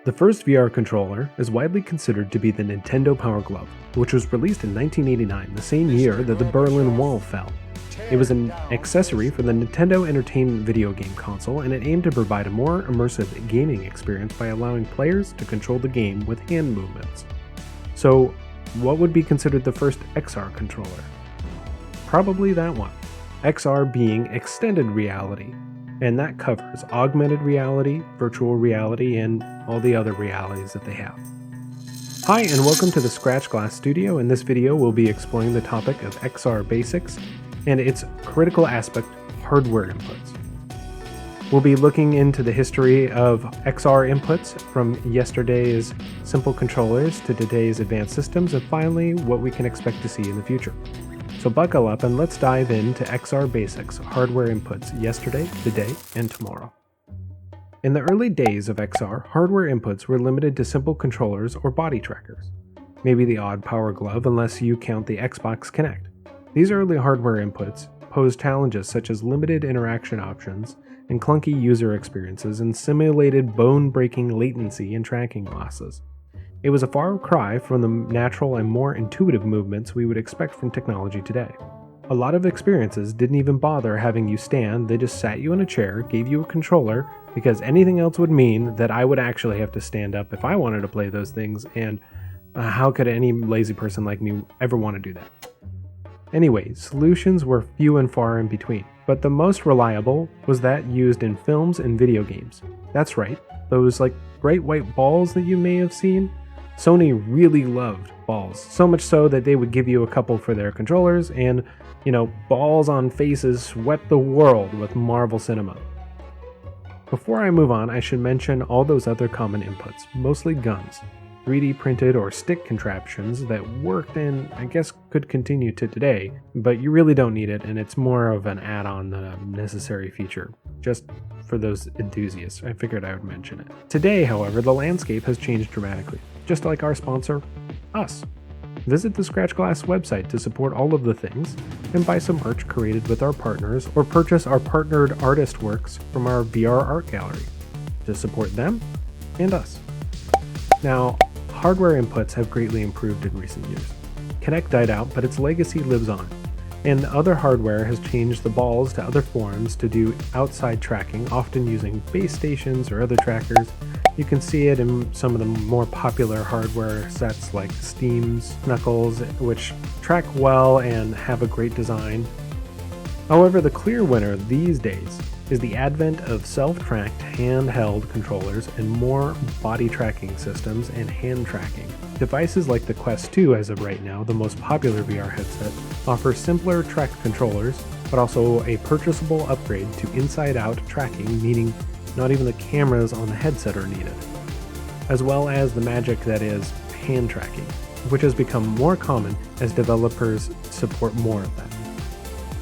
The first VR controller is widely considered to be the Nintendo Power Glove, which was released in 1989, the same year that the Berlin Wall fell. It was an accessory for the Nintendo Entertainment video game console, and it aimed to provide a more immersive gaming experience by allowing players to control the game with hand movements. So, what would be considered the first XR controller? Probably that one. XR being extended reality, and that covers augmented reality, virtual reality, and all the other realities that they have. Hi, and welcome to the Scratch Glass Studio. In this video, we'll be exploring the topic of XR basics and its critical aspect, hardware inputs. We'll be looking into the history of XR inputs from yesterday's simple controllers to today's advanced systems, and finally, what we can expect to see in the future. So buckle up and let's dive into XR basics, hardware inputs yesterday, today, and tomorrow. In the early days of XR, hardware inputs were limited to simple controllers or body trackers. Maybe the odd Power Glove unless you count the Xbox Kinect. These early hardware inputs posed challenges such as limited interaction options and clunky user experiences and simulated bone-breaking latency and tracking losses. It was a far cry from the natural and more intuitive movements we would expect from technology today. A lot of experiences didn't even bother having you stand, they just sat you in a chair, gave you a controller, because anything else would mean that I would actually have to stand up if I wanted to play those things, and how could any lazy person like me ever want to do that? Anyway, solutions were few and far in between, but the most reliable was that used in films and video games. That's right, those bright white balls that you may have seen. Sony really loved balls, so much so that they would give you a couple for their controllers, and, balls on faces swept the world with Marvel Cinema. Before I move on, I should mention all those other common inputs, mostly guns, 3D printed or stick contraptions that worked and I guess could continue to today, but you really don't need it, and it's more of an add-on than a necessary feature, just for those enthusiasts. I figured I would mention it. Today, however, the landscape has changed dramatically, just like our sponsor, us. Visit the Scratch Glass website to support all of the things and buy some merch created with our partners, or purchase our partnered artist works from our VR art gallery to support them and us. Now, hardware inputs have greatly improved in recent years. Kinect died out, but its legacy lives on, and other hardware has changed the balls to other forms to do outside tracking, often using base stations or other trackers. You can see it in some of the more popular hardware sets like Steam's Knuckles, which track well and have a great design. However, the clear winner these days is the advent of self-tracked handheld controllers and more body tracking systems and hand tracking. Devices like the Quest 2, as of right now, the most popular VR headset, offer simpler tracked controllers, but also a purchasable upgrade to inside-out tracking, meaning not even the cameras on the headset are needed, as well as the magic that is hand tracking, which has become more common as developers support more of that.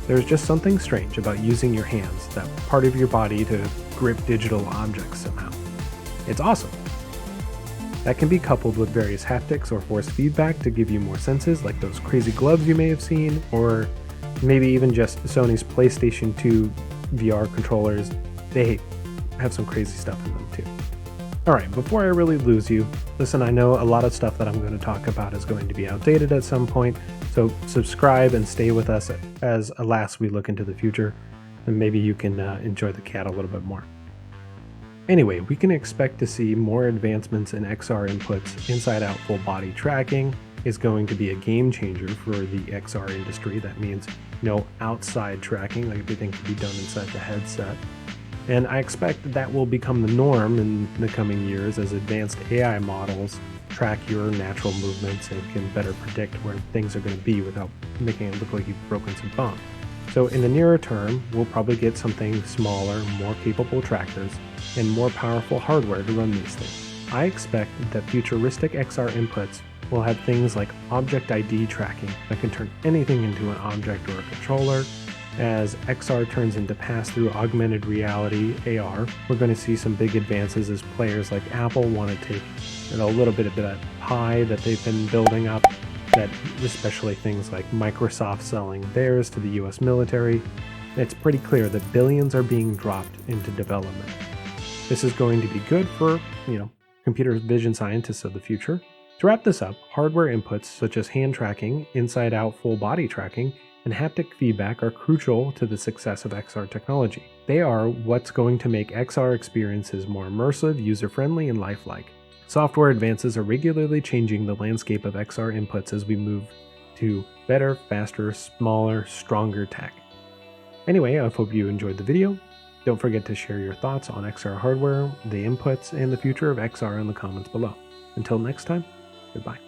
There's just something strange about using your hands, that part of your body, to grip digital objects somehow. It's awesome. That can be coupled with various haptics or force feedback to give you more senses, like those crazy gloves you may have seen, or maybe even just Sony's PlayStation 2 VR controllers. They have some crazy stuff in them too. Alright, before I really lose you, listen, I know a lot of stuff that I'm going to talk about is going to be outdated at some point, so subscribe and stay with us as alas we look into the future, and maybe you can enjoy the cat a little bit more. Anyway, we can expect to see more advancements in XR inputs. Inside-out full body tracking is going to be a game changer for the XR industry. That means no outside tracking, like everything can be done inside the headset. And I expect that will become the norm in the coming years as advanced AI models track your natural movements and can better predict where things are going to be without making it look like you've broken some bones. So in the nearer term, we'll probably get something smaller, more capable trackers, and more powerful hardware to run these things. I expect that futuristic XR inputs will have things like object ID tracking that can turn anything into an object or a controller. As XR turns into pass-through augmented reality, AR, we're going to see some big advances as players like Apple want to take a little bit of that pie that they've been building up, that especially things like Microsoft selling theirs to the US military. It's pretty clear that billions are being dropped into development. This is going to be good for, computer vision scientists of the future. To wrap this up, hardware inputs such as hand tracking, inside-out full body tracking, and haptic feedback are crucial to the success of XR technology. They are what's going to make XR experiences more immersive, user-friendly, and lifelike. Software advances are regularly changing the landscape of XR inputs as we move to better, faster, smaller, stronger tech. Anyway, I hope you enjoyed the video. Don't forget to share your thoughts on XR hardware, the inputs, and the future of XR in the comments below. Until next time, goodbye.